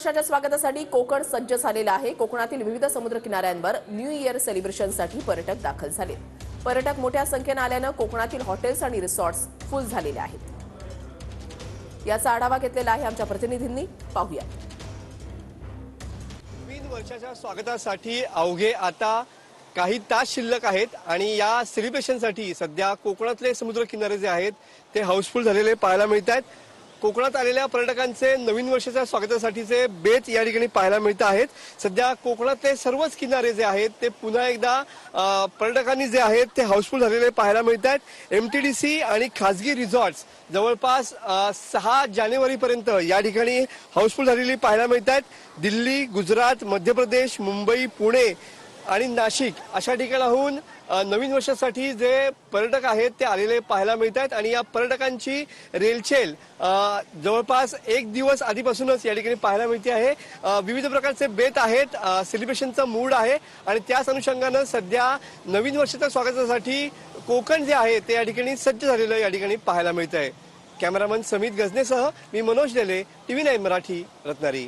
वर्षाच्या स्वागतासाठी कोकण सज्ज झालेला आहे। कोकणातील विविध समुद्र किनाऱ्यांवर न्यू इयर सेलिब्रेशनसाठी पर्यटक दाखल झाले। पर्यटक मोठ्या संख्येने आल्याने कोकणातील हॉटेल्स आणि रिसॉर्ट्स फुल झालेले आहेत। याचा आढावा घेतलेला आहे आमच्या प्रतिनिधींनी, पाहूया। नवीन वर्षाच्या स्वागतासाठी अवघे आता काही तास शिल्लक आहेत आणि या सेलिब्रेशनसाठी सध्या कोकणातले समुद्र किनारे जे आहेत ते हाऊसफुल झालेले पाहायला मिळत आहेत। कोकणात आलेल्या पर्यटकांचे नवीन वर्षाच्या स्वागतासाठीचे बेत या ठिकाणी पाहायला मिळत आहेत। सध्या कोकणातले सर्वच किनारे जे आहेत ते पुन्हा एकदा पर्यटकांनी जे आहेत ते हाऊसफुल झालेले पाहायला मिळत आहेत। एमटीडीसी आणि खाजगी रिसॉर्ट्स जवळपास 6 जानेवारीपर्यंत या ठिकाणी हाऊसफुल झालेली पाहायला मिळत आहेत। दिल्ली, गुजरात, मध्य प्रदेश, मुंबई, पुणे आणि नाशिक अशा ठिकाणाहून नवीन वर्षासाठी जे पर्यटक आहेत ते आलेले पाहायला मिळत आहेत आणि या पर्यटकांची रेलचेल जवळपास 1 दिवस आधीपासूनच या ठिकाणी पाहायला मिळते आहे। विविध प्रकारचे बेत आहेत, सेलिब्रेशनचा मूड आहे आणि त्याच अनुषंगाने सध्या नवीन वर्षाच्या स्वागतासाठी कोकण जे आहे ते या ठिकाणी सज्ज झालेलं या ठिकाणी पाहायला मिळत आहे। कॅमेरामन समित गजनेसह मी मनोज लेले, TV9 मराठी, रत्नागिरी।